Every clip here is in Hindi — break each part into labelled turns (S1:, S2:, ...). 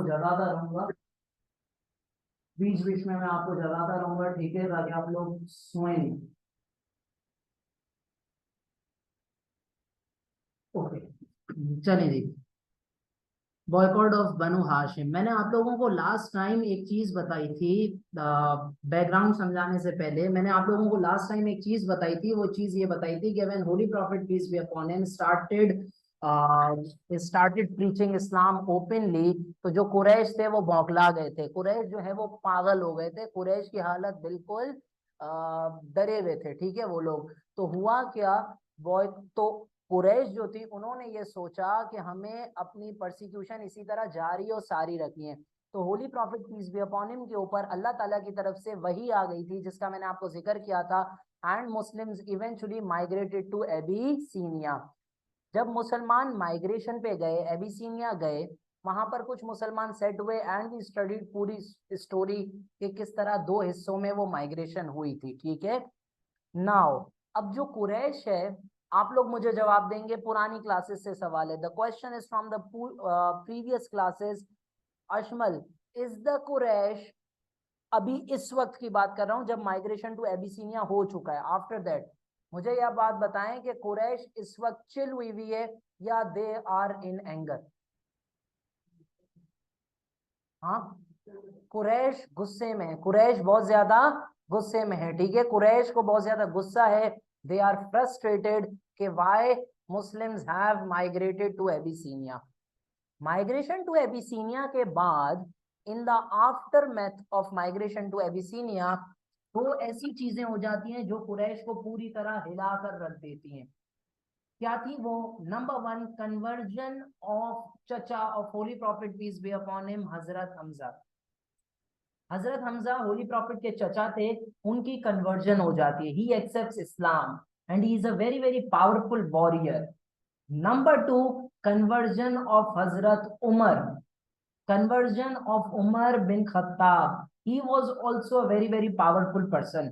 S1: जगाता रहूंगा, बीच बीच में मैं आपको जगाता रहूंगा, ठीक है, ताकि आप लोग सोए नहीं। ओके, चलिए जी। बॉयकॉट ऑफ बनु हाशिम, मैंने आप लोगों को लास्ट टाइम एक चीज बताई थी। बैकग्राउंड समझाने से पहले मैंने आप लोगों को लास्ट टाइम एक चीज बताई थी। वो चीज ये बताई थी कि when holy prophet peace be upon him started preaching Islam openly, तो जो कुरैश थे वो बौखला गए थे। कुरैश जो है वो पागल हो गए थे। कुरैश की हालत बिल्कुल डरे हुए थे, ठीक है वो लोग। तो हुआ क्या, बॉय तो कुरैश जो थी उन्होंने ये सोचा कि हमें अपनी परसिक्यूशन इसी तरह जारी और सारी रखनी है। तो holy prophet peace be upon him के ऊपर अल्लाह ताला की तरफ से वही आ गई थी, जिसका मैंने आपको जिक्र किया था। And Muslims eventually migrated to Abyssinia. जब मुसलमान माइग्रेशन पे गए, एबीसीनिया गए, वहां पर कुछ मुसलमान सेट हुए एंड वी स्टडीड पूरी स्टोरी कि किस तरह दो हिस्सों में वो माइग्रेशन हुई थी, ठीक है। नाउ अब जो कुरैश है, आप लोग मुझे जवाब देंगे, पुरानी क्लासेस से सवाल है। The question is from the previous classes. Ashmal, is the Quraysh, अभी इस वक्त की बात कर रहा हूं जब माइग्रेशन टू एबिसिनिया हो चुका है, आफ्टर दैट मुझे यह बात बताएं कि कुरैश इस वक्त चिल हुई है या दे आर इन एंगर। हाँ, कुरैश गुस्से में है, कुरैश बहुत ज्यादा गुस्से में है, ठीक है। कुरैश को बहुत ज्यादा गुस्सा है। दे आर फ्रस्ट्रेटेड कि why Muslims have migrated to Abyssinia. Migration to Abyssinia के बाद, in the aftermath of migration to Abyssinia, तो ऐसी चीजें हो जाती हैं जो कुरैश को पूरी तरह हिलाकर रख देती हैं। क्या थी वो? नंबर वन, कन्वर्जन ऑफ चचा of holy prophet peace be upon him, हजरत हमजा। हजरत हमजा होली प्रॉफिट के चचा थे, उनकी कन्वर्जन हो जाती है। He accepts Islam and he is a very very powerful warrior. Number two, conversion of Hazrat Umar, conversion of Umar bin Khattab. He was also a very very powerful person.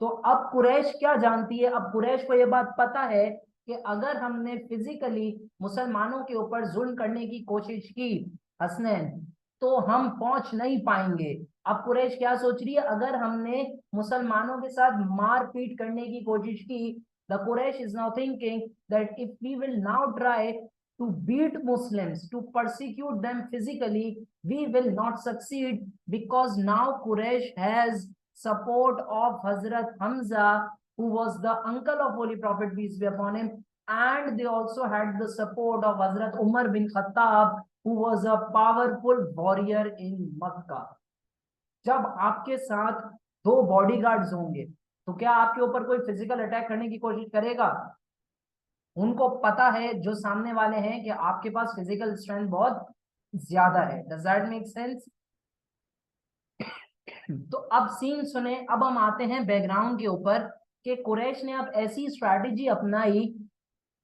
S1: तो अब कुरैश क्या जानती है? अब कुरैश को यह बात पता है कि अगर हमने फिजिकली मुसलमानों के ऊपर जुल्म करने की कोशिश की, हसनैन, तो हम पहुंच नहीं पाएंगे। अब कुरैश क्या सोच रही है? अगर हमने मुसलमानों के साथ मारपीट करने की कोशिश की, the Quraish is now thinking that if we will now try to beat Muslims, to persecute them physically, we will not succeed, because now Quraysh has support of Hazrat Hamza, who was the uncle of Holy Prophet, peace be upon him, and they also had the support of Hazrat Umar bin Khattab, who was a powerful warrior in Makkah. जब आपके साथ दो बॉडीगार्ड्स होंगे, तो क्या आपके ऊपर कोई फिजिकल अटैक करने की कोशिश करेगा? उनको पता है जो सामने वाले हैं कि आपके पास फिजिकल स्ट्रेंथ बहुत ज्यादा है। Does that make sense? तो अब सीन सुने, अब हम आते हैं बैकग्राउंड के ऊपर कि कुरैश ने अब ऐसी स्ट्रैटेजी अपनाई।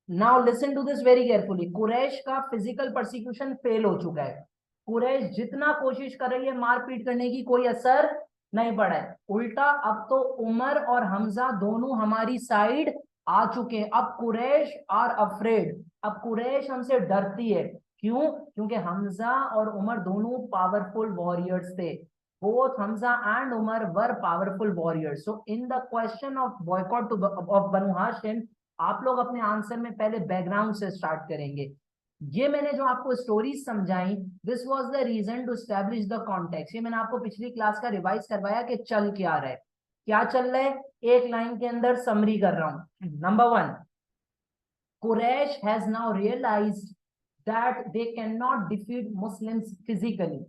S1: Now listen to this very carefully. Quraish का फिजिकल परसिक्यूशन फेल हो चुका है। कुरैश जितना कोशिश कर रही है मारपीट करने की, कोई असर नहीं पड़ा है। उल्टा अब तो उमर और हमजा दोनों हमारी साइड आ चुके हैं। अब कुरैश आर अफ्रेड, अब कुरैश हमसे डरती है। क्यों? क्योंकि हमजा और उमर दोनों पावरफुल वॉरियर्स थे। both Hamza and Umar were powerful warriors. So in the question of boycott to of Banu Hashim, आप लोग अपने आंसर में पहले बैकग्राउंड से स्टार्ट करेंगे। ये मैंने जो आपको स्टोरीज समझाई, this was the reason to establish the context. ये मैंने आपको पिछली क्लास का रिवाइज करवाया कि चल क्या रहा है, क्या चल रहा है। एक लाइन के अंदर समरी कर रहा हूं। Number one, Quraysh has now realized that they cannot defeat Muslims physically.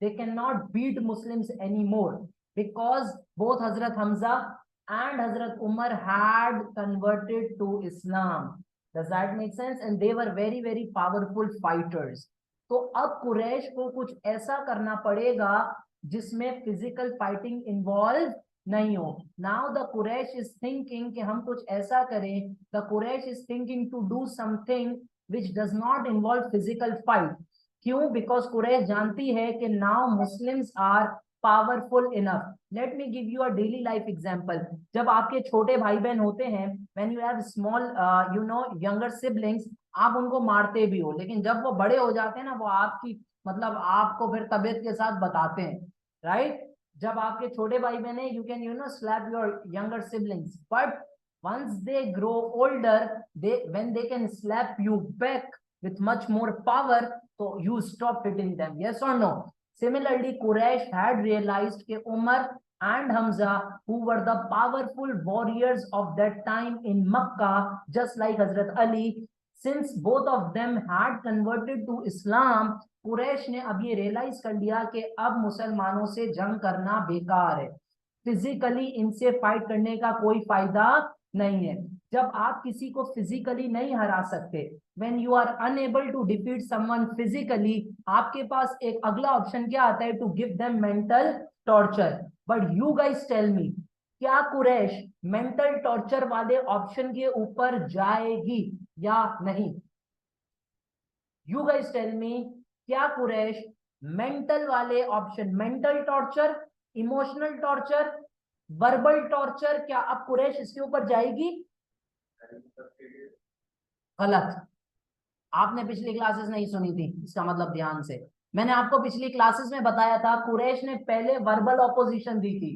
S1: They cannot beat Muslims anymore, because both Hazrat Hamza and Hazrat Umar had converted to Islam. Does that make sense? And they were very, very powerful fighters. तो अब कुरैश को कुछ ऐसा करना पड़ेगा जिसमें फिजिकल फाइटिंग इन्वॉल्व नहीं हो। Now the Quraish is thinking कि हम कुछ ऐसा करें। The Quraish is thinking to do something which does not involve physical fight. क्यों? बिकॉज कुरैश जानती है कि now Muslims are powerful enough. Let me give you a daily life example. जब आपके छोटे भाई बहन होते हैं, when you have small you know younger siblings, आप उनको मारते भी हो, लेकिन जब वो बड़े हो जाते हैं ना, वो आपकी मतलब आपको फिर तबीयत के साथ बताते हैं, राइट? जब आपके छोटे भाई बहन है, you can slap your younger siblings, but once they grow older, when they can slap you back with much more power, so you stop hitting them, yes or no? Similarly, Quraysh had realized that Umar and Hamza, who were the powerful warriors of that time in Makkah, just like Hazrat Ali, since both of them had converted to Islam, Quraysh ने अब ये रियलाइज कर लिया कि अब मुसलमानों से जंग करना बेकार है, फिजिकली इनसे फाइट करने का कोई फायदा नहीं है। जब आप किसी को फिजिकली नहीं हरा सकते, when you are unable to defeat someone physically, आपके पास एक अगला ऑप्शन क्या आता है? To give them mental torture. But you guys tell me, क्या कुरैश मेंटल टॉर्चर वाले ऑप्शन के ऊपर जाएगी या नहीं? यू गाइस टेल मी, क्या कुरैश मेंटल वाले option, mental torture, emotional torture, verbal torture, क्या अब कुरैश इसके ऊपर जाएगी? गलत। आपने पिछली क्लासेस नहीं सुनी थी, इसका मतलब ध्यान से, मैंने आपको पिछली क्लासेस में बताया था कुरैश ने पहले वर्बल ऑपोजिशन दी थी,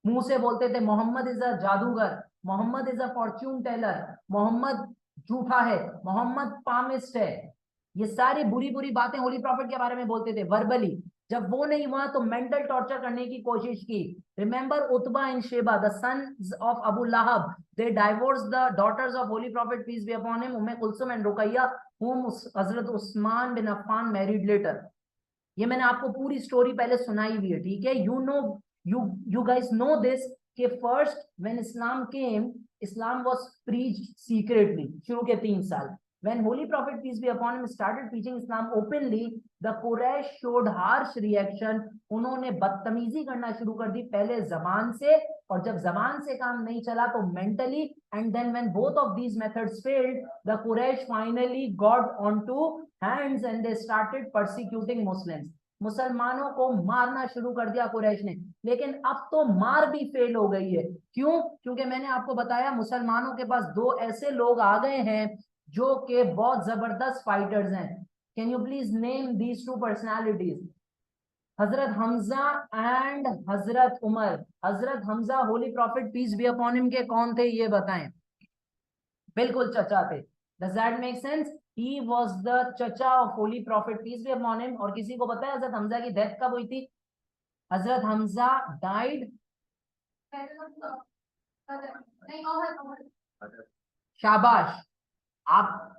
S1: मुंह से बोलते थे मोहम्मद इज अ जादूगर, Muhammad is a fortune teller, Muhammad झूठा है, मोहम्मद पामिस्ट है, ये सारी बुरी बुरी बातें होली प्रॉफिट के बारे में बोलते थे वर्बली। जब वो नहीं हुआ तो मेंटल टॉर्चर करने की कोशिश की। Remember Utbah and Sheba, the sons of Abu Lahab, they divorced the daughters of holy prophet peace be upon him, Umm Kulsum and Ruqayya, whom Hazrat Usman bin Affan married later। ये मैंने आपको पूरी स्टोरी पहले सुनाई हुई है, ठीक है? यू गाइस नो दिस कि first when Islam came, Islam was preached secretly शुरू के 3 साल। When Holy Prophet peace be upon him started preaching Islam openly, the Quraysh showed harsh reaction। उन्होंने बदतमीजी करना शुरू कर दी, पहले जबान से, और जब जबान से काम नहीं चला तो mentally, and then when both of these methods failed, the Quraysh finally got onto hands and they started persecuting Muslims। मुसलमानों को मारना शुरू कर दिया कुरैश ने, लेकिन अब तो मार भी फेल हो गई है। क्यों? क्योंकि मैंने आपको बताया मुसलमानों के पास 2 ऐसे लोग आ गए हैं जो कि बहुत जबरदस्त फाइटर्स हैं। Can you please name these 2 personalities? Hazrat Hamza and Hazrat Umar. Hazrat Hamza holy prophet peace be upon him के कौन थे, ये बताएं। बिल्कुल चचा थे। Does that make sense? He was the chacha of holy prophet peace be upon him. और किसी को पता है हजरत हमजा की डेथ कब हुई थी? हजरत हमजा डाइड, शाबाश, आप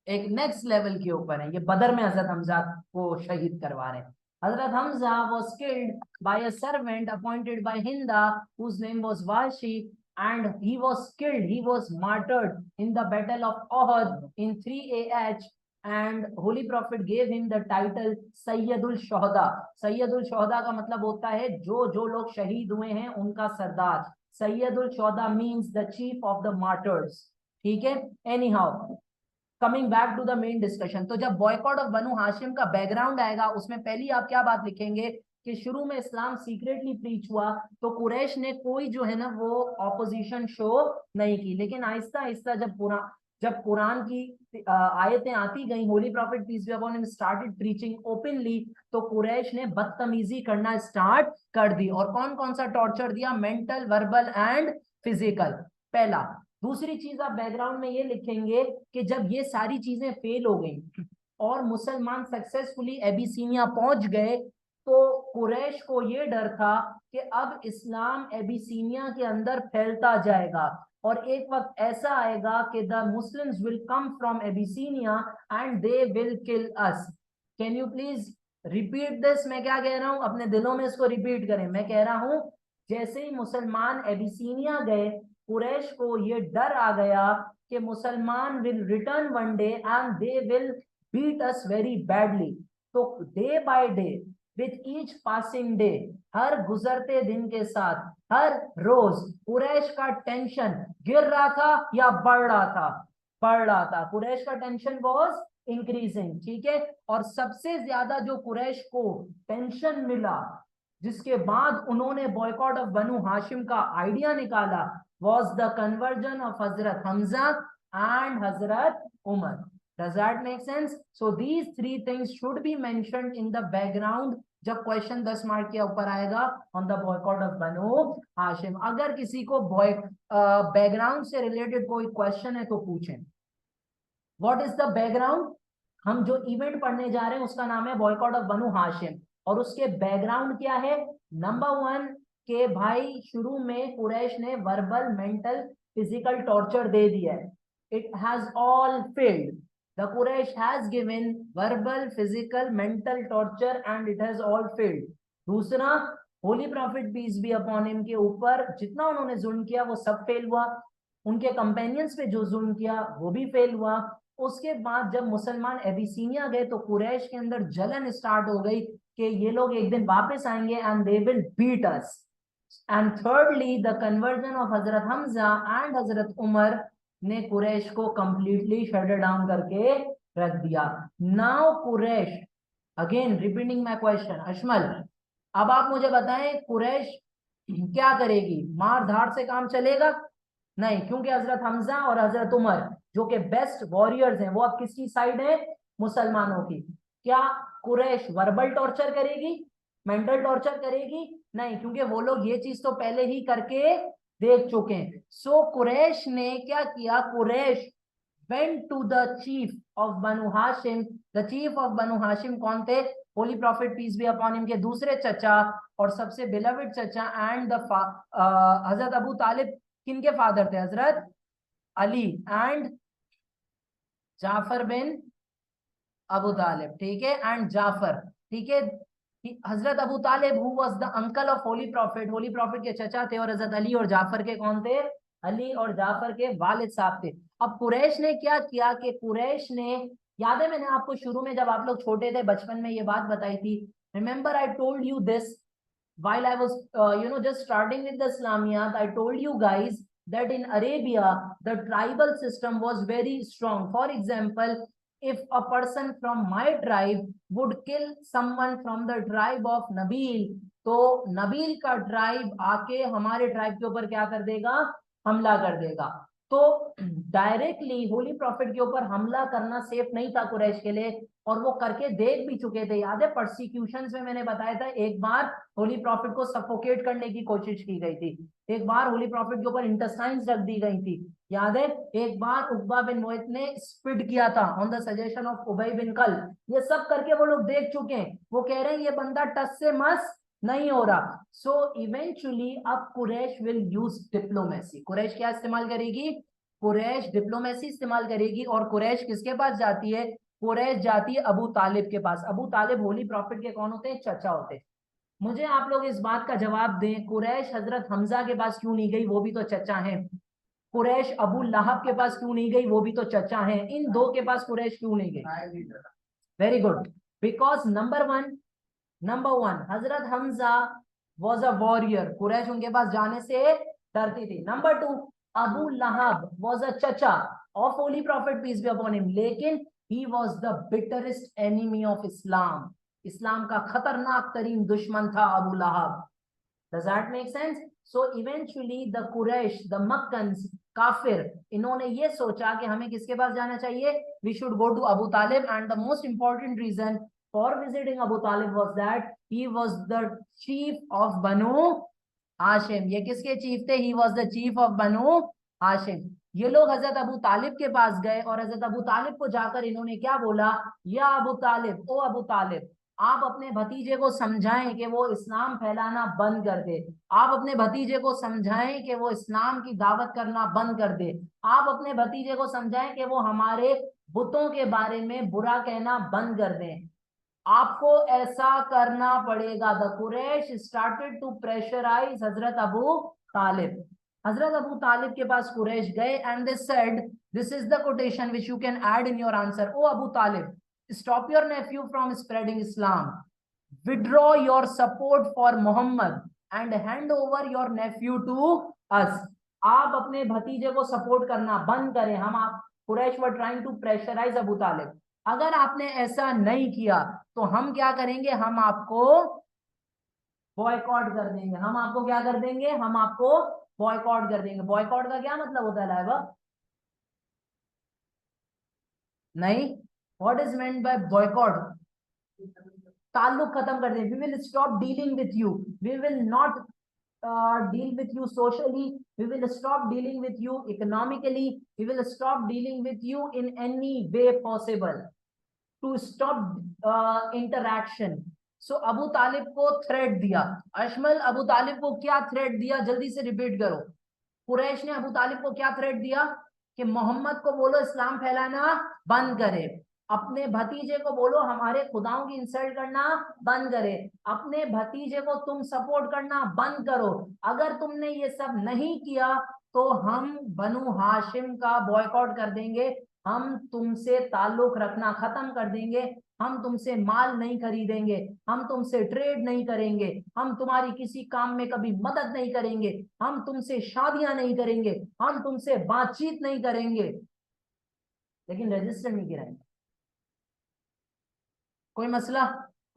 S1: एक नेक्स्ट लेवल के ऊपर है, ये बदर में हजरत हमजा को शहीद करवा रहे हैं। हजरत Hamza was killed by a servant appointed by Hinda whose name was Vashi, and he was killed, he was martyred in the battle of Uhud in 3 AH, and holy prophet gave him the title Sayyidul Shuhada। Sayyidul Shuhada का मतलब होता है जो जो लोग शहीद हुए हैं उनका सरदार। Sayyidul Shuhada means the chief of the martyrs, ठीक है? Anyhow, coming back to the main discussion, तो जब बॉयकॉट ऑफ बनु हाशिम का बैकग्राउंड आएगा उसमें पहली आप क्या बात लिखेंगे कि शुरू में इस्लाम सीक्रेटली प्रीच हुआ तो कुरैश ने कोई जो है ना वो ऑपोजिशन शो नहीं की, लेकिन आहिस्ता आहिस्ता जब कुरान की आयतें आती गई, holy prophet peace be upon him started preaching openly, तो कुरैश ने बदतमीजी करना स्टार्ट कर दी। और कौन कौन सा टॉर्चर दिया? मेंटल, वर्बल एंड फिजिकल, पहला। दूसरी चीज आप बैकग्राउंड में ये लिखेंगे कि जब ये सारी चीजें फेल हो गई और मुसलमान सक्सेसफुली एबिसीनिया पहुंच गए, तो कुरैश को ये डर था कि अब इस्लाम एबिसीनिया के अंदर फैलता जाएगा और एक वक्त ऐसा आएगा कि the Muslims will come from Abyssinia and they will kill us. Can you please repeat this? मैं क्या कह रहा हूं, अपने दिलों में इसको रिपीट करें। मैं कह रहा हूं जैसे ही मुसलमान एबिसीनिया गए, कुरैश को ये डर आ गया कि मुसलमान will return one day and they will beat us very badly. तो day by day, with each passing day, हर गुजरते दिन के साथ, हर रोज कुरैश का टेंशन गिर रहा था या बढ़ रहा था? बढ़ रहा था। कुरैश का टेंशन वाज इंक्रीजिंग, ठीक है? और सबसे ज्यादा जो कुरैश को टेंशन मिला, जिसके बाद उन्होंने बॉयकॉट ऑफ बनु हाशिम का आइडिया निकाला, was the conversion of Hazrat Hamza and Hazrat Umar. Does that make sense? So these three things should be mentioned in the background जब क्वेश्चन 10 मार्क के ऊपर आएगा on the boycott of Banu Hashim. अगर किसी को बैकग्राउंड से रिलेटेड कोई क्वेश्चन है तो पूछें। What is the background? हम जो इवेंट पढ़ने जा रहे हैं उसका नाम है बॉयकॉट ऑफ बनु हाशिम, और उसके बैकग्राउंड क्या है? नंबर 1 के भाई शुरू में कुरैश ने वर्बल, मेंटल, फिजिकल टॉर्चर दे दिया है। It has all failed. The Quraysh has given verbal, physical, mental torture and it has all failed. दूसरा, holy prophet peace be upon him के ऊपर जितना उन्होंने जुल्म किया वो सब फेल हुआ। उनके कंपेनियंस पे जो जुल्म किया वो भी फेल हुआ। उसके बाद जब मुसलमान एबिसीनिया गए तो कुरैश के अंदर जलन स्टार्ट हो गई कि ये लोग एक दिन वापस आएंगे and they will beat us. And thirdly the conversion of Hazrat Hamza and Hazrat Umar ने कुरैश को कंप्लीटली शट डाउन करके रख दिया। Now Quraysh, again repeating my question Ashmal, अब आप मुझे बताएं कुरैश क्या करेगी? मार धाड़ से काम चलेगा? नहीं, क्योंकि हजरत हमजा और हजरत उमर जो कि बेस्ट वॉरियर्स हैं वो अब किसकी साइड है? मुसलमानों की। क्या कुरैश वर्बल टॉर्चर करेगी, मेंटल टॉर्चर करेगी? नहीं, क्योंकि वो लोग ये चीज तो पहले ही करके देख चुके हैं। सो कुरैश ने क्या किया? Quraish went to the chief of Banu Hashim. The chief of Banu Hashim कौन थे? Holy prophet peace be upon him के दूसरे चचा और सबसे बिलवेड चचा एंड द हजरत अबू तालिब। किनके फादर थे? Hazrat Ali and Jafar bin Abu Talib, ठीक है, एंड जाफर, ठीक है। Hazrat Abu Talib who was the uncle of holy prophet, holy prophet के चचा थे, और हजरत अली और जाफर के कौन थे? अली और जाफर के वालिद साहब थे। अब कुरैश ने क्या किया कि कुरैश ने, याद है मैंने आपको शुरू में जब आप लोग छोटे थे बचपन में ये बात बताई थी, remember I told you this while I was just starting with the Islamiyat, I told you guys that in Arabia the tribal system was very strong. For example, if a person from my tribe would kill someone from the tribe of Nabil, तो नबील का ट्राइब आके हमारे ट्राइब के ऊपर क्या कर देगा? हमला कर देगा। तो डायरेक्टली होली प्रॉफिट के ऊपर हमला करना सेफ नहीं था कुरैश के लिए, और वो करके देख भी चुके थे। याद है परसिक्यूशंस में मैंने बताया था, एक बार होली प्रॉफिट को सफोकेट करने की कोशिश की गई थी, एक बार होली प्रॉफिट के ऊपर इंटेस्टाइन्स रख दी गई थी, याद है, एक बार उकबा बिन मुइत ने स्पिड किया था ऑन द सजेशन ऑफ उबई बिन कल। ये सब करके वो लोग देख चुके हैं, वो कह रहे हैं ये बंदा टस से मस नहीं हो रहा। सो इवेंचुअली अब Quraysh will use diplomacy. Quraysh क्या इस्तेमाल करेगी? कुरैश डिप्लोमेसी इस्तेमाल करेगी। और कुरैश किसके पास जाती है? कुरैश जाती है अबू तालिब के पास। अबू तालिब होली प्रॉफिट के कौन होते हैं? चचा होते हैं। मुझे आप लोग इस बात का जवाब दें, कुरैश हजरत हमजा के पास क्यों नहीं गई? वो भी तो चचा हैं। कुरैश अबू लहब के पास क्यों नहीं गई? वो भी तो चचा हैं। इन दो के पास कुरैश क्यों नहीं गई? Very good, because number one Hazrat Hamza was a warrior, Quraysh उनके पास जाने से डरती थी। Number 2, Abu Lahab was a chacha of holy prophet peace be upon him, लेकिन he was the bitterest enemy of Islam. Islam का खतरनाक तरीन दुश्मन था Abu लहब। Does that make sense? So eventually the Quraysh, the Makkans, काफिर, इन्होंने ये सोचा कि हमें किसके पास जाना चाहिए? We should go to Abu Talib, and the most important reason for visiting Abu Talib was that he was the chief of Banu Hashim. ये किसके चीफ थे? He was the chief of Banu Hashim. ये लोग हजरत अबू तालिब के पास गए और हजरत अबू तालिब को जाकर इन्होंने क्या बोला? या अबू तालिब, ओ अबू तालिब, आप अपने भतीजे को समझाएं कि वो इस्लाम फैलाना बंद कर दे। आप अपने भतीजे को समझाएं कि वो इस्लाम की दावत करना बंद कर दे। आप अपने भतीजे को समझाएं कि वो हमारे बुतों के बारे में बुरा कहना बंद कर दें। आपको ऐसा करना पड़ेगा। The Quraysh started to pressurise Hazrat Abu Talib. Hazrat Abu तालिब के पास कुरैश गए and they said, this is the quotation which you can add in your answer. O Abu Talib, stop your nephew from spreading Islam, withdraw your support for Muhammad and hand over your nephew to us. आप अपने भतीजे को सपोर्ट करना बंद करें। हम आप Quraysh were trying to pressurise Abu Talib. अगर आपने ऐसा नहीं किया तो हम क्या करेंगे? हम आपको बॉयकॉट कर देंगे। हम आपको क्या कर देंगे? हम आपको बॉयकॉट कर देंगे। बॉयकॉट का क्या मतलब होता है लाइबा? नहीं, what is meant by boycott? ताल्लुक खत्म कर दें, we will stop dealing with you, we will not deal with you socially, we will stop dealing with you economically, we will stop dealing with you in any way possible to stop interaction. So Abu Talib को थ्रेट दिया। अशमल, अबू तालिब को क्या थ्रेट दिया, जल्दी से रिपीट करो। कुरैश ने अबू तालिब को क्या थ्रेट दिया कि मोहम्मद को बोलो इस्लाम फैलाना बंद करे, अपने भतीजे को बोलो हमारे खुदाओं की इंसल्ट करना बंद करे, अपने भतीजे को तुम सपोर्ट करना बंद करो, अगर तुमने ये सब नहीं किया तो हम बनु हाशिम का बॉयकॉट कर देंगे, हम तुमसे ताल्लुक रखना खत्म कर देंगे, हम तुमसे माल नहीं खरीदेंगे, हम तुमसे ट्रेड नहीं करेंगे, हम तुम्हारी किसी काम में कभी मदद नहीं करेंगे, हम तुमसे शादियां नहीं करेंगे, हम तुमसे बातचीत नहीं करेंगे, लेकिन रजिस्टर नहीं गिराएंगे। कोई मसला,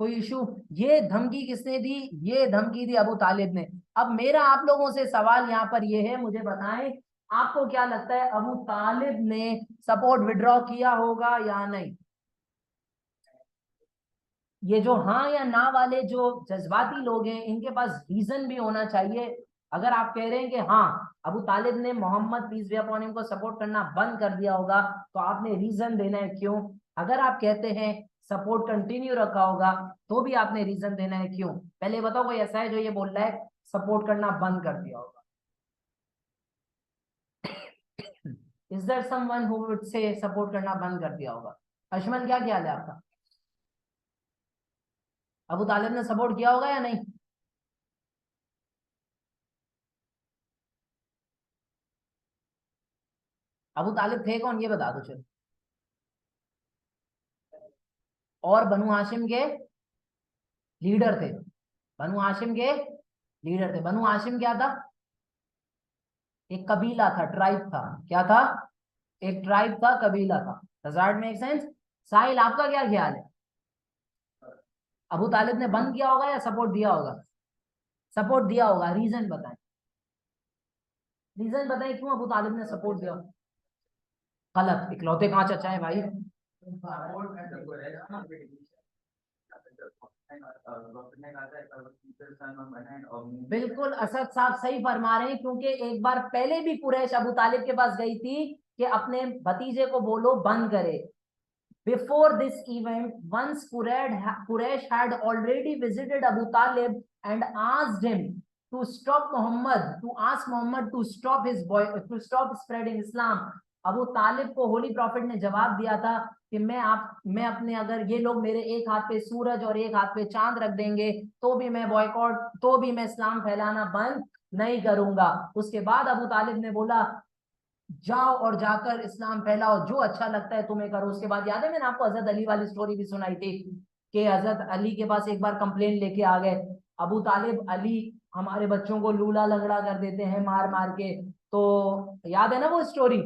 S1: कोई इशू? ये धमकी किसने दी? ये धमकी दी अबू तालिब ने। अब मेरा आप लोगों से सवाल यहाँ पर ये है, मुझे बताएं आपको क्या लगता है अबू तालिब ने सपोर्ट विड्रॉ किया होगा या नहीं? ये जो हाँ या ना वाले जो जज्बाती लोग हैं, इनके पास रीजन भी होना चाहिए। अगर आप कह रहे हैं कि हाँ अबू तालिब ने Muhammad peace be upon him को सपोर्ट करना बंद कर दिया होगा, तो आपने रीजन देना है क्यों। अगर आप कहते हैं सपोर्ट कंटिन्यू रखा होगा, तो भी आपने रीजन देना है क्यों। पहले बताओ कोई ऐसा है जो ये बोल रहा है सपोर्ट करना बंद कर दिया होगा? Is there someone who would say support करना बंद कर दिया होगा? अशमन, क्या ख्याल है आपका? अबू तालिब ने सपोर्ट किया होगा या नहीं? अबू तालिब थे कौन, ये बता दो चलो। और बनु हाशिम के लीडर थे, बनु हाशिम के लीडर थे। बनु हाशिम क्या था? एक कबीला था, ट्राइब था। क्या था? एक ट्राइब था, कबीला था। Does that make sense? Sahil, आपका क्या ख्याल है? अबू तालिब ने बंद किया होगा या सपोर्ट दिया होगा? सपोर्ट दिया होगा। रीजन बताएं, रीजन बताएं क्यों अबू तालिब ने सपोर्ट दिया? गलत, इकलौते कांच अच्छा है भाई। बिल्कुल असद साहब सही फरमा रहे हैं, क्योंकि एक बार पहले भी कुरैश अबू तालिब के पास गई थी कि अपने भतीजे को बोलो बंद करे। Before this event, once Quraysh had already visited Abu Talib and asked him to stop Muhammad, to ask Muhammad to stop to stop spreading Islam. Abu Talib को होली प्रॉफिट ने जवाब दिया था कि मैं अपने, अगर ये लोग मेरे एक हाथ पे सूरज और एक हाथ पे चांद रख देंगे तो भी मैं बॉयकॉट, तो भी मैं इस्लाम फैलाना बंद नहीं करूंगा। उसके बाद अबू तालिब ने बोला जाओ और जाकर इस्लाम फैलाओ, जो अच्छा लगता है तुम्हें करो। उसके बाद याद है मैंने आपको हजरत अली वाली स्टोरी भी सुनाई थी कि हजरत अली के पास एक बार कंप्लेन लेके आ गए अबू तालिब, अली हमारे बच्चों को लूला लंगड़ा कर देते हैं मार मार के। तो याद है ना वो स्टोरी,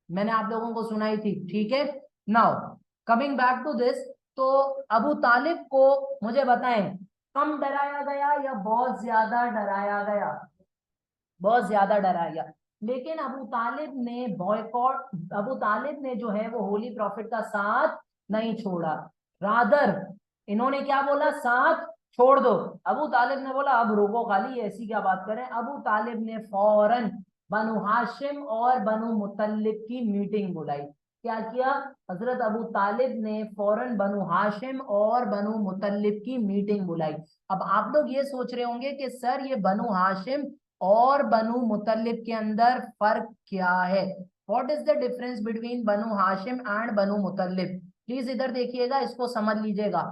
S1: मैंने आप लोगों को सुनाई थी, ठीक है। Now coming back to this, तो अबू तालिब को मुझे बताएं कम डराया गया या बहुत ज्यादा डराया गया? बहुत ज्यादा डराया गया। लेकिन अबू तालिब ने बॉयकॉट, अबू तालिब ने जो है वो होली प्रॉफिट का साथ नहीं छोड़ा। रादर इन्होंने क्या बोला, साथ छोड़ दो। अबू तालिब ने बोला अब रुको, खाली ऐसी क्या बात करें। अबू तालिब ने फौरन बनु हाशिम और बनु मुतल्लिब की मीटिंग बुलाई। क्या किया? हजरत अबू तालिब ने फौरन बनु हाशिम और बनु मुतल्लिब की मीटिंग बुलाई। अब आप लोग ये सोच रहे होंगे कि सर ये बनु हाशिम और बनु मुतल्लिब के अंदर फर्क क्या है? What is the difference between Banu Hashim and Banu Muttalib? Please इधर देखिएगा, इसको समझ लीजिएगा,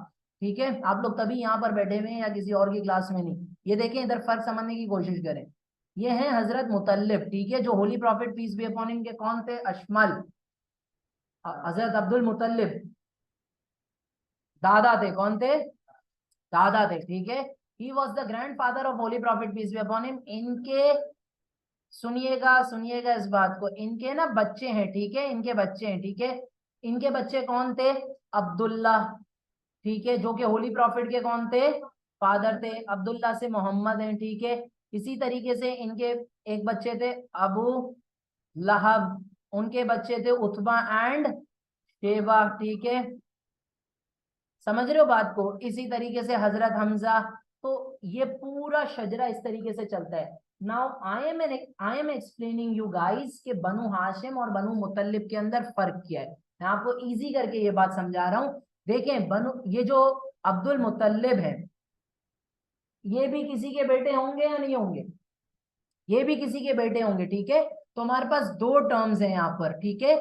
S1: ठीक है। आप लोग तभी यहाँ पर बैठे हुए हैं या किसी और की क्लास में नहीं। ये देखें, इधर फर्क समझने की कोशिश करें। ये है हजरत मुतल्लिब, ठीक है, जो holy prophet peace be upon him के कौन थे? अशमल, हजरत अब्दुल मुतल्लिब दादा थे। कौन थे? दादा थे, ठीक है। He was the grandfather of holy prophet peace be upon him. इनके, सुनिएगा सुनिएगा इस बात को, इनके ना बच्चे हैं, ठीक है, इनके बच्चे हैं, ठीक है। इनके बच्चे कौन थे? अब्दुल्ला, ठीक है, जो कि होली प्रॉफिट के कौन थे? फादर थे। अब्दुल्ला से मोहम्मद हैं, ठीक है। इसी तरीके से इनके एक बच्चे थे अबू लहब, उनके बच्चे थे उतबा एंड शेबा, ठीक है, समझ रहे हो बात को। इसी तरीके से हजरत हमजा, तो ये पूरा शजरा इस तरीके से चलता है। Now I am explaining you guys कि बनु हाशिम और बनु मुतल्लिब के अंदर फर्क क्या है। मैं आपको इजी करके ये बात समझा रहा हूं। देखें, ये जो अब्दुल मुतल्लिब है, ये भी किसी के बेटे होंगे या नहीं होंगे? ये भी किसी के बेटे होंगे, ठीक है। तो हमारे पास दो टर्म्स हैं यहाँ पर, ठीक है।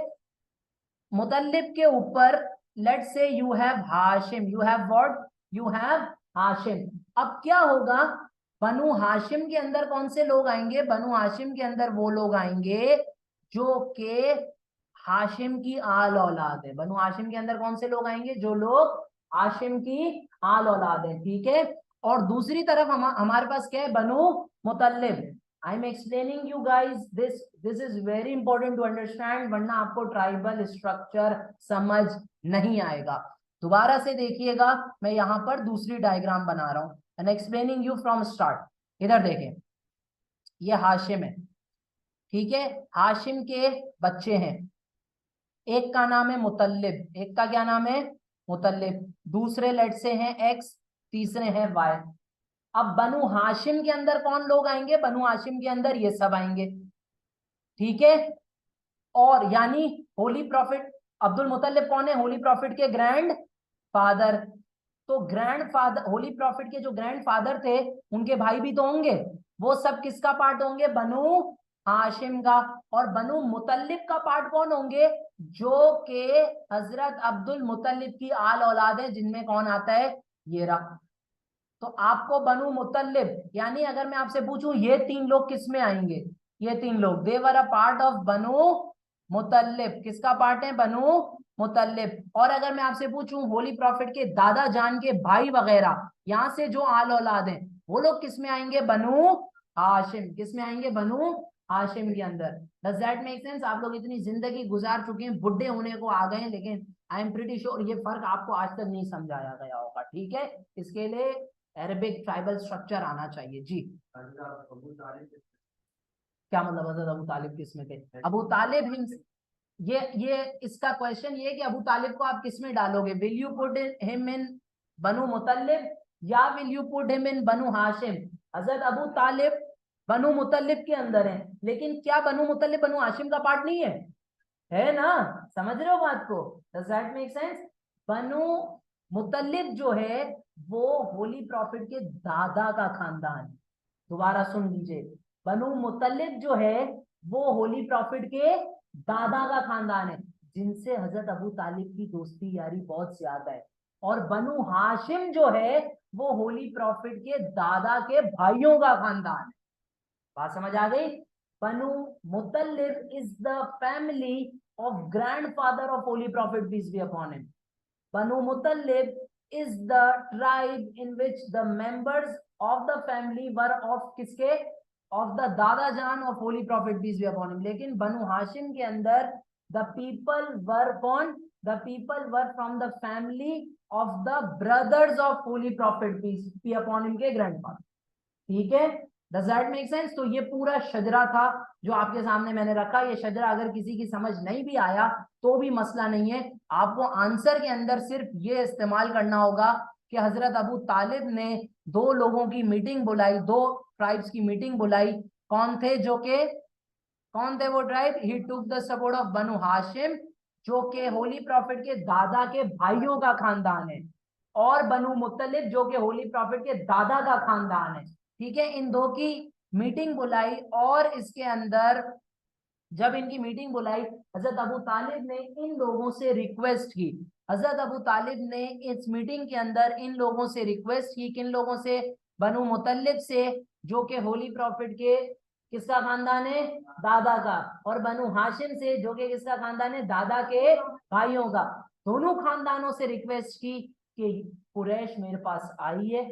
S1: मुतल्लिब के ऊपर let's say you have Hashim, you have what, you have Hashim. अब क्या होगा, बनु हाशिम के अंदर कौन से लोग आएंगे? बनु हाशिम के अंदर वो लोग आएंगे जो के हाशिम की आल औलाद है। बनु हाशिम के अंदर कौन से लोग आएंगे? जो लोग हाशिम की आल औलाद है, ठीक है। और दूसरी तरफ हमारे पास क्या है? Banu Muttalib. I am explaining you guys this is very important to understand, वरना आपको ट्राइबल स्ट्रक्चर समझ नहीं आएगा। दोबारा से देखिएगा, मैं यहां पर दूसरी डायग्राम बना रहा हूं and explaining you from start. इधर देखें, ये हाशिम है, ठीक है। हाशिम के बच्चे हैं, एक का नाम है मुतल्लिब, एक का क्या नाम है? मुतल्लिब। दूसरे लेट से हैं एक्स, तीसरे हैं वाई। अब बनु हाशिम के अंदर कौन लोग आएंगे? बनु हाशिम के अंदर ये सब आएंगे, ठीक है। और यानी होली प्रॉफिट अब्दुल मुतल्लिब कौन है? होली प्रॉफिट के ग्रैंड फादर। तो ग्रैंड फादर, होली प्रॉफिट के जो ग्रैंड फादर थे, उनके भाई भी तो होंगे, वो सब किसका पार्ट होंगे? बनु हाशिम का। और बनु मुतल्लिब का पार्ट कौन होंगे? जो के हजरत अब्दुल मुतल्लिब की आल औलाद है, जिनमें कौन आता है? ये रहा। तो आपको बनु मुतल्लिब, यानी अगर मैं आपसे पूछूं ये तीन लोग किस में आएंगे? ये तीन लोग देवर अ पार्ट ऑफ बनु मुतल्लिब। किसका पार्ट है? बनु मुतल्लिब। और अगर मैं आपसे पूछूं होली प्रॉफिट के दादा जान के भाई वगैरह, यहां से जो आल औलाद हैं, वो लोग किस में आएंगे? बनु हाशिम। किस में आएंगे? बनु हाशिम के अंदर। Does that make sense? आप लोग इतनी जिंदगी गुजार चुके हैं, बुढ़े होने को आ गए हैं, लेकिन आई एम प्रीटी श्योर ये फर्क आपको आज तक नहीं समझाया गया होगा, ठीक है। इसके लिए अरेबिक ट्राइबल स्ट्रक्चर आना चाहिए जी। क्या मतलब हजरत अबू तालिब किस में थे? अबू तालिब ये इसका क्वेश्चन ये है कि अबू तालिब को आप किस में डालोगे? Will you put him in Banu Muttalib या will you put him in Banu Hashim? Hazrat Abu तालिब बनु मुतल्लिब के अंदर है, लेकिन क्या बनु मुतल्लिब बनु हाशिम का पार्ट नहीं है? है ना? समझ रहे हो बात को? Does that make sense? Banu Muttalib जो है वो होली प्रॉफिट के दादा का खानदान है। दोबारा सुन लीजिए, बनु मुतल्लिब जो है वो होली प्रॉफिट के दादा का खानदान है, जिनसे हजरत अबू तालिब की दोस्ती यारी बहुत ज्यादा है। और बनु हाशिम जो है वो होली प्रॉफिट के दादा के भाइयों का खानदान है। बात समझ आ गई? Banu Muttalib is the family of grandfather of holy prophet peace be upon him. Banu Muttalib is the tribe in which the members of the family were of किसके? of the दादा जान of holy prophet peace be upon him. लेकिन बनु हाशिम के अंदर the people were कौन? the people were from the family of the brothers of holy prophet peace be upon him के grandfather, ठीक है। Does that make sense? तो ये पूरा शजरा था जो आपके सामने मैंने रखा। ये शजरा अगर किसी की समझ नहीं भी आया तो भी मसला नहीं है, आपको आंसर के अंदर सिर्फ ये इस्तेमाल करना होगा कि हजरत अबू तालिब ने दो लोगों की मीटिंग बुलाई, दो ट्राइब्स की मीटिंग बुलाई। कौन थे? जो के कौन थे वो tribe? He took the support of Banu Hashim, जो के होली प्रॉफिट के दादा के भाइयों का खानदान है, और बनु मुत्तलिब जो के होली प्रॉफिट के दादा का खानदान है, ठीक है। इन दो की मीटिंग बुलाई, और इसके अंदर जब इनकी मीटिंग बुलाई, हजरत अबू तालिब ने इन लोगों से रिक्वेस्ट की। हजरत अबू तालिब ने इस मीटिंग के अंदर इन लोगों से रिक्वेस्ट की। किन लोगों से? बनु मुतल्लिब से, जो कि होली प्रॉफिट के किसका खानदान है? दादा का। और बनु हाशिम से, जो कि किसका खानदान है? दादा के भाइयों का। दोनों खानदानों से रिक्वेस्ट की कि कुरैश मेरे पास आई है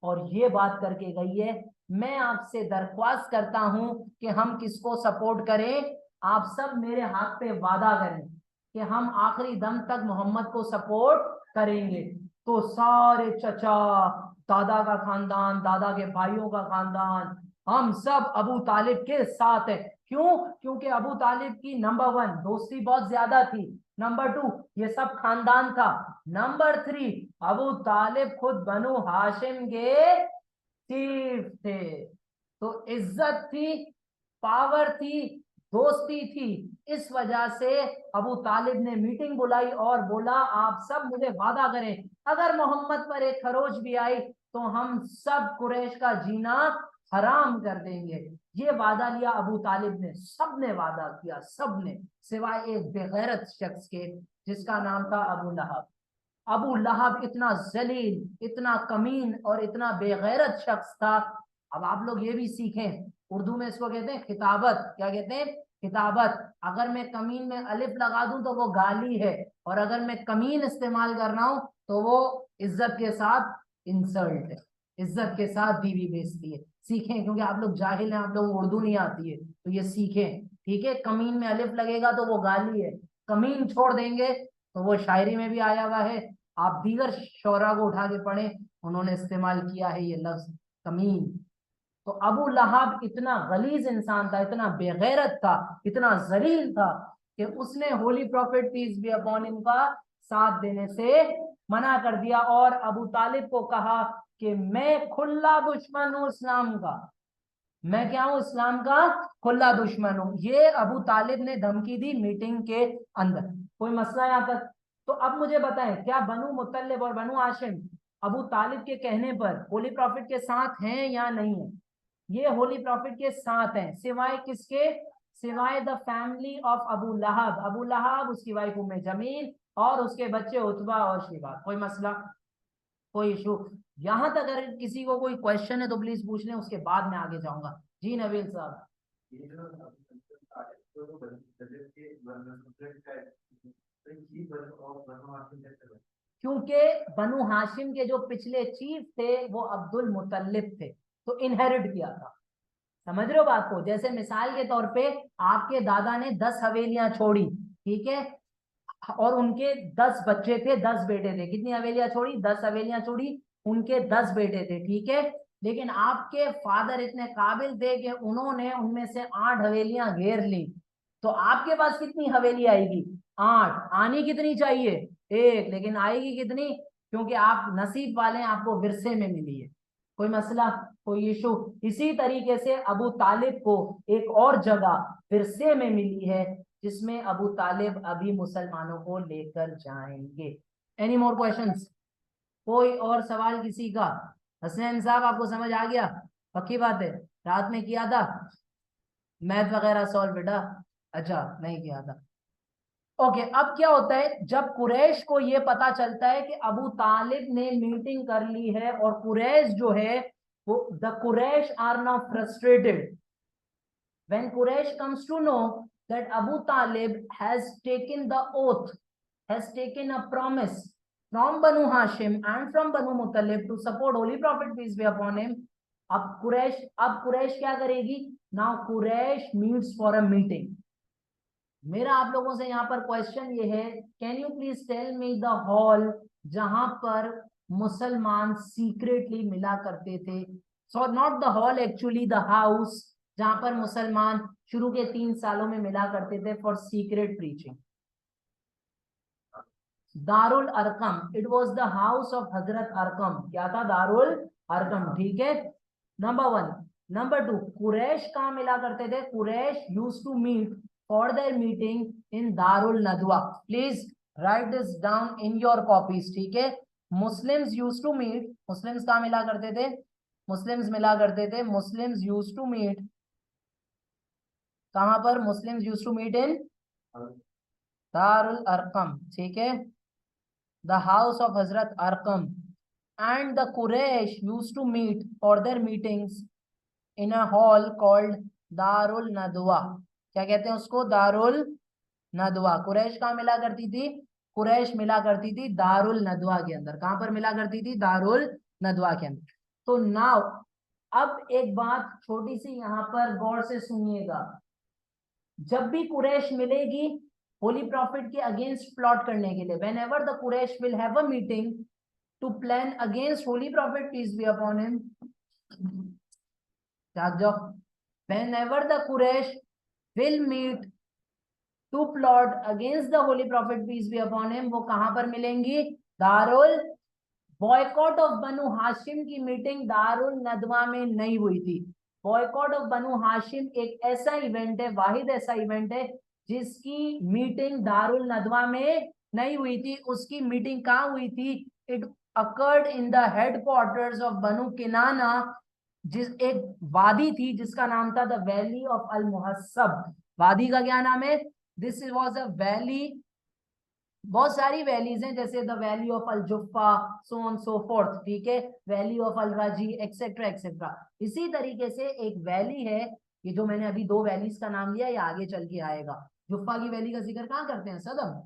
S1: और ये बात करके गई है, मैं आपसे दरख्वास्त करता हूं कि हम किसको सपोर्ट करें। आप सब मेरे हाथ पे वादा करें कि हम आखिरी दम तक मोहम्मद को सपोर्ट करेंगे। तो सारे चचा, दादा का खानदान, दादा के भाइयों का खानदान, हम सब अबू तालिब के साथ है। क्यों? क्योंकि अबू तालिब की नंबर 1 दोस्ती बहुत ज्यादा थी, नंबर 2 ये सब खानदान था। नंबर 3 अबू तालिब खुद बनु हाशिम के चीफ थे। तो इज्जत थी, पावर थी, दोस्ती थी। इस वजह से अबू तालिब ने मीटिंग बुलाई और बोला आप सब मुझे वादा करें, अगर मोहम्मद पर एक खरोच भी आई तो हम सब कुरैश का जीना हराम कर देंगे। ये वादा लिया अबू तालिब ने, सबने वादा किया, सबने, सिवाय एक बेगैरत शख्स के जिसका नाम था अबू लहब। अबू लहब इतना जलील, इतना कमीन और इतना बेगैरत शख्स था। अब आप लोग ये भी सीखें, उर्दू में इसको कहते हैं खिताबत। क्या कहते हैं? खिताबत। अगर मैं कमीन में अलिफ लगा दूं तो वो गाली है, और अगर मैं कमीन इस्तेमाल कर रहा हूं तो वो इज्जत के साथ इंसल्ट है, इज्जत के साथ बीवी बेइज्जती है। सीखें, क्योंकि आप लोग जाहिल हैं, आप लोगों को उर्दू नहीं आती है, तो ये सीखें, ठीक है? कमीन में अलिफ लगेगा तो वो गाली है, कमीन छोड़ देंगे तो वो शायरी में भी आया हुआ है। आप दीगर शोरा को उठा के पढ़ें, उन्होंने इस्तेमाल किया है ये लफ्ज कमीन। तो अबू लहब इतना गलीज इंसान था, इतना बेगैरत था, इतना जलील था कि उसने holy prophet peace be upon him का साथ देने से मना कर दिया, और अबू तालिब को कहा कि मैं खुला दुश्मन हूं इस्लाम का, मैं क्या हूं? इस्लाम का खुला दुश्मन हूं। ये अबू तालिब ने धमकी दी मीटिंग के अंदर। कोई मसला यहां तक? तो अब मुझे बताएं, क्या बनु मुत्तलिब और बनु हाशिम अबू तालिब के कहने पर होली प्रॉफिट के साथ हैं या नहीं है? ये होली प्रॉफिट के साथ हैं, सिवाय किसके? सिवाय the family of Abu Lahab. Abu Lahab, उसकी वाइफ उम्मे जमील और उसके बच्चे उतबा और शिबा। कोई मसला, कोई इशू? यहां तक अगर किसी को कोई क्वेश्चन है तो प्लीज पूछ लें, उसके बाद मैं आगे जाऊंगा। जी नबील साहब। क्योंकि बनु हाशिम के जो पिछले चीफ थे वो अब्दुल मुतल्लिब थे, तो इनहेरिट किया था। समझ रहे हो बात को? जैसे मिसाल के तौर पे आपके दादा ने 10 हवेलियां छोड़ी, ठीक है, और उनके 10 बच्चे थे, 10 बेटे थे। कितनी हवेलियां छोड़ी? 10 हवेलियां छोड़ी, उनके 10 बेटे थे, ठीक है। लेकिन आपके फादर इतने काबिल थे कि उन्होंने उनमें से 8 हवेलियां घेर ली। तो आपके पास कितनी हवेली आएगी? 8। आनी कितनी चाहिए? 1। लेकिन आएगी कितनी? क्योंकि आप नसीब वाले हैं, आपको विरसे में मिली है। कोई मसला, कोई इशू? इसी तरीके से अबू तालिब को एक और जगह विरसे में मिली है, जिसमें अबू तालिब अभी मुसलमानों को लेकर जाएंगे। Any more questions? कोई और सवाल किसी का? हसनैन साहब, आपको समझ आ गया? पक्की बात है, रात में किया था मैथ वगैरह सॉल्व बेटा? अच्छा, नहीं किया था। ओके, अब क्या होता है जब कुरैश को ये पता चलता है कि अबू तालिब ने मीटिंग कर ली है, और कुरैश जो है वो, the Quraysh are now frustrated. When Quraysh comes to know that Abu Talib has taken the oath, has taken a promise from Banu Hashim and from Banu Muttalib to support Holy Prophet peace be upon him, अब कुरैश क्या करेगी? Now Quraysh meets for a meeting. मेरा आप लोगों से यहाँ पर क्वेश्चन ये है, can you please tell me the hall जहां पर मुसलमान सीक्रेटली मिला करते थे? So not the hall, actually the house, जहां पर मुसलमान शुरू के 3 सालों में मिला करते थे for secret preaching. Darul Arkham, it was the house of Hazrat Arkham. क्या था? दारुल अरकम, ठीक है। नंबर 1। नंबर 2, कुरैश कहां मिला करते थे? Quraysh use to meet for their meeting in Darul Nadwa. Please write this down in your copies, ठीक है। Muslims use to meet, Muslims कहां मिला करते थे? मुस्लिम्स मिला करते थे, मुस्लिम्स यूज टू मीट कहां पर? Muslims use to meet in Darul Arqam, ठीक है, the house of Hazrat Arqam, and the Quraysh used to meet for their meetings in a hall called Darul Nadwa. क्या कहते हैं उसको? दारुल नदवा। कुरैश कहाँ मिला करती थी? कुरैश मिला करती थी दारुल नदवा के अंदर। कहां पर मिला करती थी? दारुल नदवा के अंदर। तो नाउ, अब एक बात छोटी सी यहां पर गौर से सुनिएगा। जब भी कुरैश मिलेगी होली प्रॉफिट के अगेंस्ट प्लॉट करने के लिए, whenever the Quraysh will have a meeting to plan against holy prophet peace be upon him, whenever the Quraysh will meet to plot against the holy prophet peace be upon him, वो कहां पर मिलेंगी? Darul, boycott of Banu Hashim की मीटिंग दारुल नदवा में नहीं हुई थी। बॉयकॉट ऑफ बनु हाशिम एक ऐसा इवेंट है, वाहिद ऐसा इवेंट है जिसकी मीटिंग दारुल नदवा में नहीं हुई थी। उसकी मीटिंग कहाँ हुई थी? It occurred in the headquarters of Banu Kinana, जिस एक वादी थी जिसका नाम था the valley of Al Muhassab. वादी का क्या नाम है? दिस वॉज अ वैली, बहुत सारी वैलीज हैं जैसे the valley of Al Juhfa, so on so forth, ठीक है, वैली ऑफ अल राजी एक्सेट्रा एक्सेट्रा। इसी तरीके से एक वैली है, ये जो मैंने अभी दो वैलीज का नाम लिया, ये आगे चल के आएगा। जुफ्फा की वैली का जिक्र कहाँ करते हैं सदम?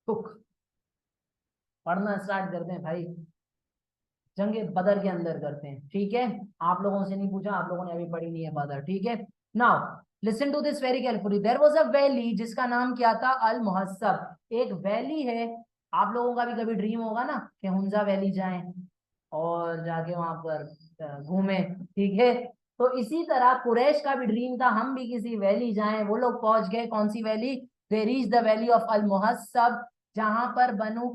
S1: तुक पढ़ना स्टार्ट करते हैं भाई, जंगे बदर के अंदर करते हैं, ठीक है। आप लोगों से नहीं पूछा, आप लोगों ने अभी पढ़ी नहीं है बदर, ठीक है। Now listen to this very carefully. There was a valley जिसका नाम क्या था? अल मुहस्सब। एक वैली है, आप लोगों का भी कभी ड्रीम होगा ना कि हुंजा वैली जाएं और जाके वहां पर घूमें, ठीक है। तो इसी तरह कुरैश का भी ड्रीम था, हम भी किसी वैली जाएं। वो लोग पहुंच गए, कौन सी valley? They reach the valley of Al Muhassab, जहां पर बनु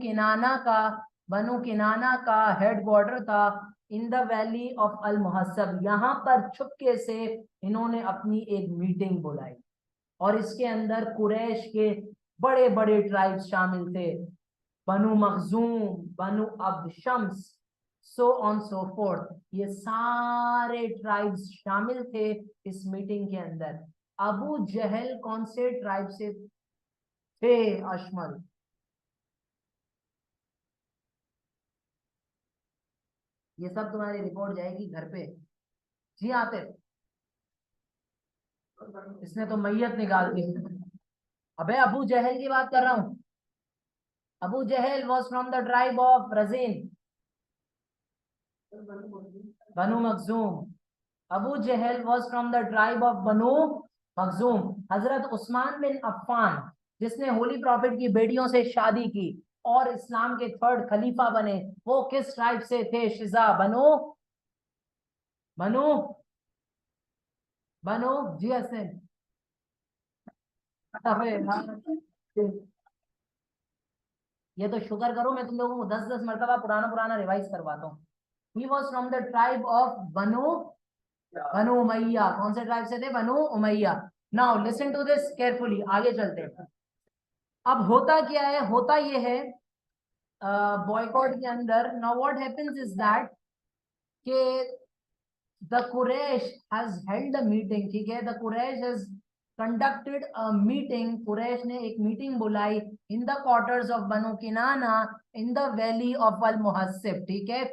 S1: किनाना का हेडक्वार्टर था। In the valley of Al Muhassab, यहाँ पर छुपके से इन्होंने अपनी एक मीटिंग बुलाई और इसके अंदर कुरैश के बड़े बड़े ट्राइब्स शामिल थे, Banu Makhzum, Banu Abd Shams, so on so forth. ये सारे ट्राइब्स शामिल थे इस मीटिंग के अंदर। अबू जहल कौन से ट्राइब से थे अशमल? ये सब तुम्हारी रिपोर्ट जाएगी घर पे। जी आते, इसने तो मैयत निकाल दी। अबे अबू जहल की बात कर रहा हूं। Abu Jahl was from the tribe of Razin, Banu Makhzum. Abu Jahl was from the tribe of Banu Makhzum. Hazrat Usman बिन अफ्फान, जिसने होली प्रॉफिट की बेटियों से शादी की और इस्लाम के थर्ड खलीफा बने, वो किस ट्राइब से थे शिजा? बनु बनु बनु जी हसन। अबे हाँ। ये तो शुक्र करो मैं तुम लोगों को 10-10 मरतबा पुराना पुराना रिवाइज करवाता हूँ। He was from the tribe of Banu Banu Umayya. कौन से ट्राइब से थे? Banu Umayya. Now listen to this carefully, आगे चलते हैं। अब होता क्या है? होता ये है बॉयकॉट के अंदर, now what happens is that के the Quraysh has held a meeting, ठीक है, the Quraysh has conducted a meeting. Quraysh ने एक मीटिंग बुलाई in the quarters of Banu Kinana in the valley of Al Muhassib, ठीक है।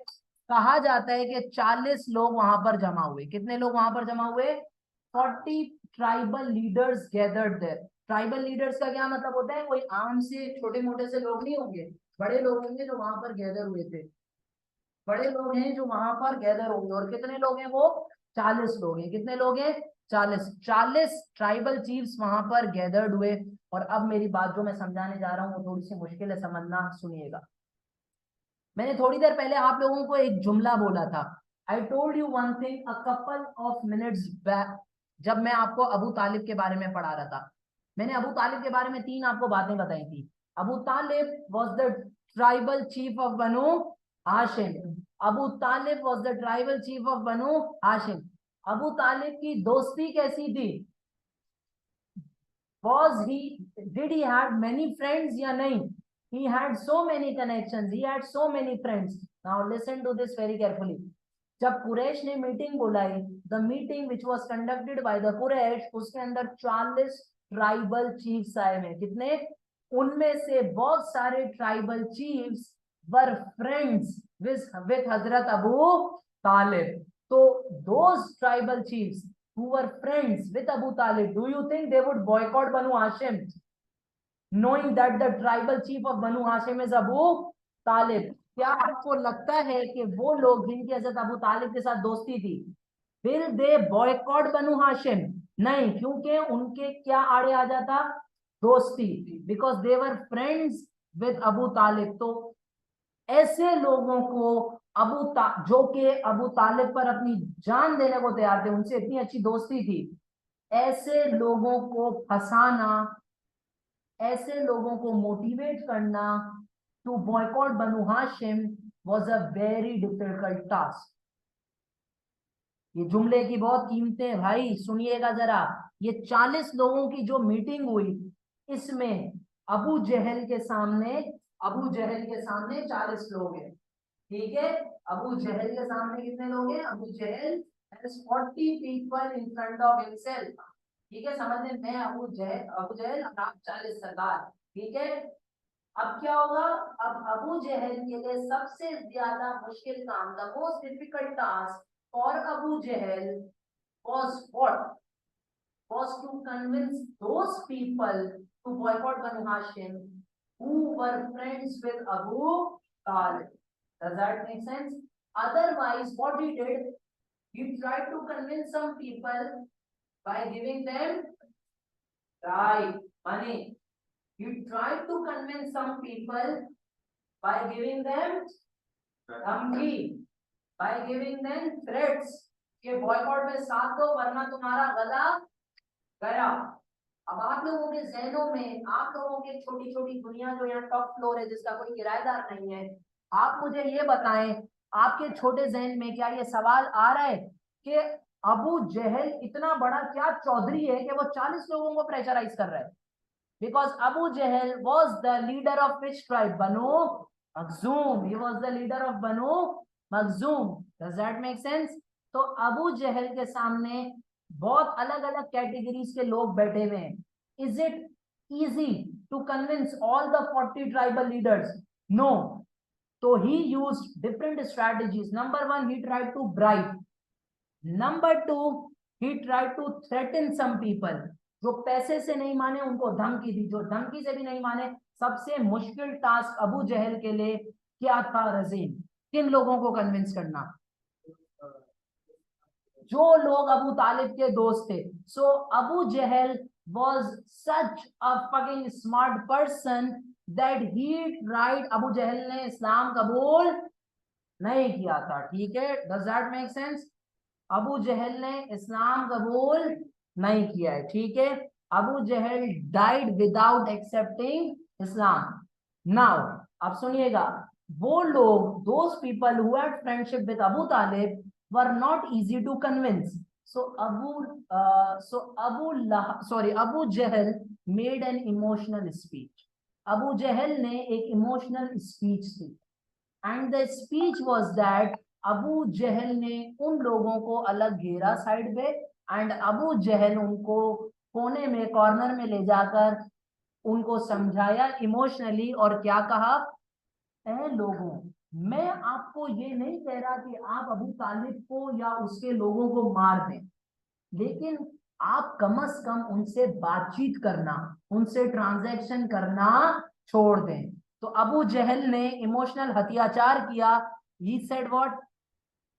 S1: कहा जाता है कि 40 लोग वहां पर जमा हुए। कितने लोग वहां पर जमा हुए? 40 tribal leaders gathered there. Tribal leaders का क्या मतलब होता है? कोई आम से छोटे मोटे से लोग नहीं होंगे, बड़े लोग होंगे जो वहां पर गैदर हुए थे, बड़े लोग हैं जो वहां पर गैदर होंगे। और कितने लोग हैं वो? 40 लोग हैं। कितने लोग हैं? 40 ट्राइबल चीफ्स वहां पर गैदर्ड हुए। और अब मेरी बात जो मैं समझाने जा रहा हूँ वो थोड़ी सी मुश्किल है समझना, सुनिएगा। मैंने थोड़ी देर पहले आप लोगों को एक जुमला बोला था, I told you one thing a couple of minutes back, जब मैं आपको अबू तालिब के बारे में पढ़ा रहा था। मैंने अबू तालिब के बारे में 3 आपको बातें बताई थी। Abu Talib was the tribal chief of Banu Hashim. Abu Talib was the tribal chief of Banu Hashim. Abu Talib की दोस्ती कैसी थी? Was he, did he had many friends या नहीं? He had so many connections, he had so many friends. Now listen to this very carefully. जब कुरैश ने मीटिंग बुलाई, the meeting which was conducted by the Quraysh, उसके अंदर 40 ट्राइबल चीफ्स आए हैं। कितने? उनमें से बहुत सारे tribal chiefs were friends with Hazrat Abu तालिब। तो those tribal chiefs who were friends with Abu Talib, do you think they would boycott Banu Hashim, knowing that the tribal chief of Banu Hashim is Abu Talib? क्या आपको लगता है कि वो लोग जिनकी हजरत अबू तालिब के साथ दोस्ती थी, will they boycott Banu Hashim? नहीं, क्योंकि उनके क्या आड़े आ जाता? दोस्ती, because they were friends with Abu Talib। तो ऐसे लोगों को जो कि अबू तालिब पर अपनी जान देने को तैयार थे, उनसे इतनी अच्छी दोस्ती थी, ऐसे लोगों को फंसाना, ऐसे लोगों को मोटिवेट करना to boycott Banu Hashim was a very difficult task. ये जुमले की बहुत कीमतें हैं भाई, सुनिएगा जरा। ये 40 लोगों की जो मीटिंग हुई, इसमें अबू जहल के सामने, अबू जहल के सामने 40 लोग हैं, ठीक है। अबू जहल के सामने कितने लोग हैं? अबू जहल has 40 people in front of himself, ठीक है। समझ में, मैं अबू जहल और आप 40 सरदार, ठीक है। अब क्या होगा? अब अबू जहल के लिए सबसे ज्यादा मुश्किल काम, the most difficult task for Abu Jahl was what? Was to convince those people to boycott Banu Hashim who were friends with Abu Talib. Does that make sense? Otherwise, what he did, he tried to convince some people by giving them right money. He tried to convince some people by giving them धमकी, by giving them threats कि बॉयकॉट में साथ दो वरना तुम्हारा गला गया। अब आप लोगों के जहनों में, आप लोगों की छोटी छोटी दुनिया जो यहाँ टॉप फ्लोर है जिसका कोई किराएदार नहीं है, आप मुझे ये बताएं, आपके छोटे जहन में क्या ये सवाल आ रहा है कि अबू जहल इतना बड़ा क्या चौधरी है कि वो 40 लोगों को प्रेशराइज कर रहा है? Because Abu Jahl was the leader of which tribe? Banu Makhzum. He was the leader of Banu Makhzum. Does that make sense? तो अबू जहल के सामने बहुत अलग अलग कैटेगरीज के लोग बैठे हुए हैं। Is it easy to convince all the 40 tribal leaders? No. So he used different strategies. Number one, he tried to bribe. Number two, he tried to threaten some people. जो पैसे से नहीं माने उनको धमकी दी, जो धमकी से भी नहीं माने। सबसे मुश्किल टास्क अबू जहल के लिए क्या था रजीन? किन लोगों को कन्विंस करना? जो लोग अबू तालिब के दोस्त थे। सो Abu Jahl was such a fucking smart person that he tried, Abu Jahl ने इस्लाम कबूल नहीं किया था, ठीक है। Does that make sense? Abu Jahl ने इस्लाम कबूल नहीं किया है, ठीक है। Abu Jahl died without accepting Islam. Now अब सुनिएगा, वो लोग, those people who had friendship with Abu Talib were not easy to convince. So Abu Jahl made an emotional speech. Abu Jahl ने एक इमोशनल स्पीच दी, and the speech was that, Abu Jahl ने उन लोगों को अलग घेरा साइड पे, एंड अबू जहल उनको कोने में, कॉर्नर में ले जाकर उनको समझाया इमोशनली, और क्या कहा? ऐ लोगों, मैं आपको ये नहीं कह रहा कि आप अबू तालिब को या उसके लोगों को मार दें, लेकिन आप कम से कम उनसे बातचीत करना, उनसे ट्रांजैक्शन करना छोड़ दें। तो अबू जहल ने इमोशनल हथियाचार किया। He said what?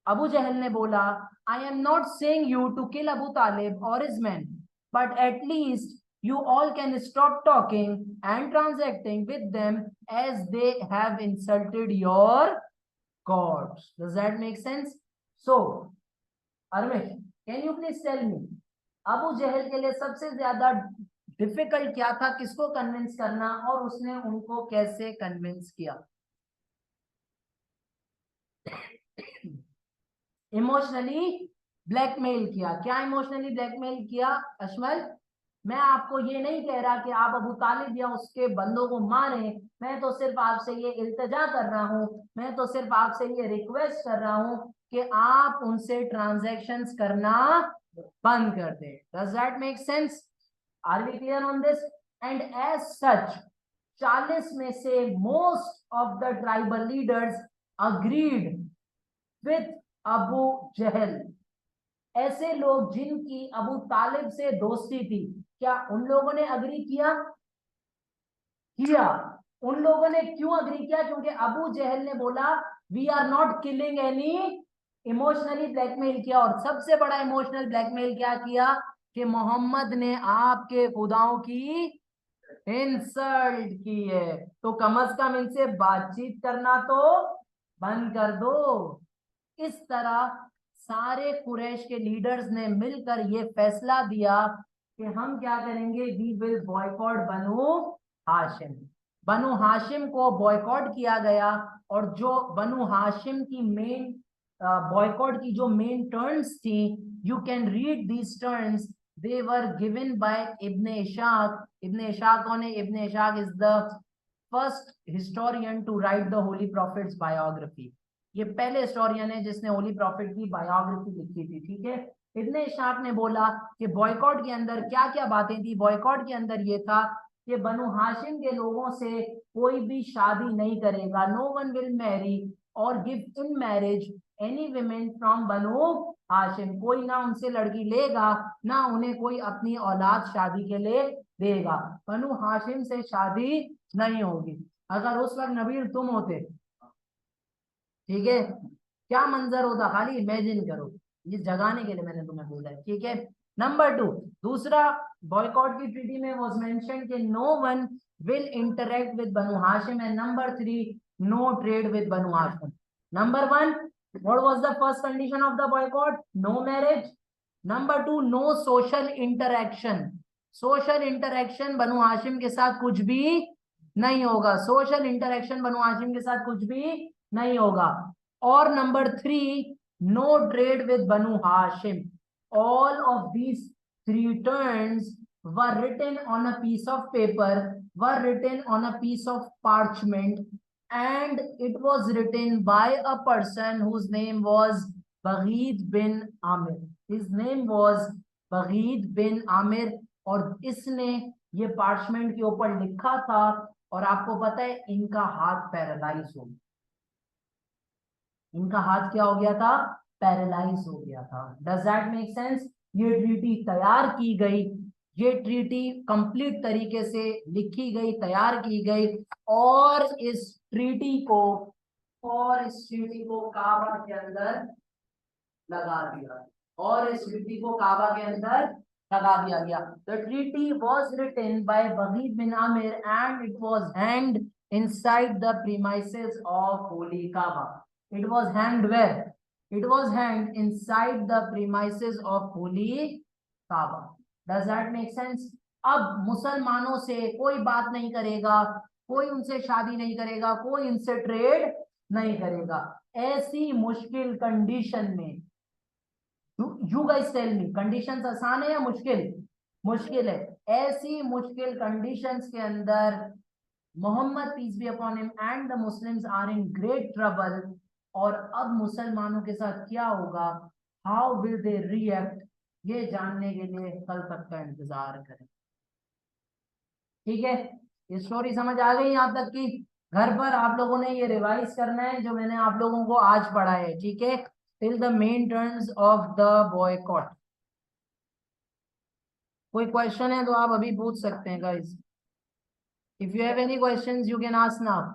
S1: Abu Jahl ने बोला, I am not saying you to kill Abu Talib or his men, but at least you all can stop talking and transacting with them as they have insulted your gods. Does that make sense? So, Arvish, can you please tell me, Abu जहल के लिए सबसे ज्यादा डिफिकल्ट क्या था, किसको कन्विंस करना, और उसने उनको कैसे कन्विंस किया? इमोशनली ब्लैकमेल किया। क्या इमोशनली ब्लैकमेल किया अशमल? मैं आपको ये नहीं कह रहा कि आप अबू तालिब या उसके बंदों को मारें, मैं तो सिर्फ आपसे ये इल्तिजा कर रहा हूं, मैं तो सिर्फ आपसे ये रिक्वेस्ट कर रहा हूं कि आप उनसे ट्रांजैक्शंस करना बंद कर दें। Does that make sense? Are we clear on this? And as such 40 में से most of the tribal leaders agreed with Abu Jahl. ऐसे लोग जिनकी अबू तालिब से दोस्ती थी, क्या उन लोगों ने अग्री किया? उन लोगों ने क्यों अग्री किया? क्योंकि अबू जहल ने बोला we are not killing any, emotionally blackmail किया। और सबसे बड़ा इमोशनल ब्लैकमेल क्या किया कि मोहम्मद ने आपके खुदाओं की इंसल्ट की है, तो कम से कम इनसे बातचीत करना तो बंद कर दो। इस तरह सारे कुरैश के लीडर्स ने मिलकर ये फैसला दिया कि हम क्या करेंगे, we will boycott Banu Hashim. बनु हाशिम को बॉयकॉट किया गया, और जो बनु हाशिम की मेन बॉयकॉट की जो मेन टर्न्स थी, you can read these terms, they were given by Ibne Ishaq. Ibne Ishaq कौन है? Ibne Ishaq is the first historian to write the holy prophet's biography. ये पहले हिस्टोरियन है जिसने होली प्रॉफिट की बायोग्राफी लिखी थी, ठीक है। इब्ने इशाक ने बोला कि बॉयकॉट के अंदर क्या क्या बातें थी। बॉयकॉट के अंदर ये था कि बनु हाशिम के लोगों से कोई भी शादी नहीं करेगा, नो वन विल मैरी और give in marriage any women from Banu Hashim. कोई ना उनसे लड़की लेगा, ना उन्हें कोई अपनी औलाद शादी के लिए देगा। बनु हाशिम से शादी नहीं होगी। अगर उस वक्त नबील तुम होते, ठीक है, क्या मंजर होता, खाली इमेजिन करो। ये जगाने के लिए मैंने तुम्हें बोला है, ठीक है। नंबर 2, दूसरा बॉयकॉट की ट्रीटी में वाज मेंशन कि no one will interact with Banu Hashim, and number 3, no trade with Banu Hashim. Number 1, what was the first condition of the boycott? No marriage. Number 2, no social interaction. Social interaction Banu Hashim के साथ कुछ भी नहीं होगा। सोशल इंटरेक्शन बनु हाशिम के साथ कुछ भी नहीं होगा। और number 3, no trade with Banu Hashim. All of these 3 terms were written on a piece of paper, were written on a piece of parchment, and it was written by a person whose name was Bagheed bin Amir. His name was Bagheed bin Amir, और इसने ये पार्चमेंट के ऊपर लिखा था। और आपको पता है इनका हाथ पैरालाइज हो गया। इनका हाथ क्या हो गया था? पैरालाइज हो गया था। Does that make sense? ये ट्रीटी तैयार की गई, ये ट्रीटी कंप्लीट तरीके से लिखी गई, तैयार की गई, और इस ट्रीटी को काबा के अंदर लगा दिया, और इस ट्रीटी को काबा के अंदर लगा दिया गया। The treaty was written by Baghid bin Amir and it was hanged inside the premises of holy Kaaba. It was hanged where? It was hanged inside the premises of holy Kaaba. Does that make sense? अब मुसलमानों से कोई बात नहीं करेगा, कोई उनसे शादी नहीं करेगा, कोई इनसे ट्रेड नहीं करेगा। ऐसी मुश्किल कंडीशन में, you guys tell me, conditions आसान है या मुश्किल? मुश्किल है। ऐसी मुश्किल कंडीशंस के अंदर Muhammad peace be upon him and the Muslims are in great trouble. और अब मुसलमानों के साथ क्या होगा, हाउ विल दे रिएक्ट, ये जानने के लिए कल तक का इंतजार करें, ठीक है। ये स्टोरी समझ आ गई यहाँ तक की? घर पर आप लोगों ने ये रिवाइज करना है जो मैंने आप लोगों को आज पढ़ा है, ठीक है, till the main terms of the boycott. कोई क्वेश्चन है तो आप अभी पूछ सकते हैं guys. If you have any questions you can ask now.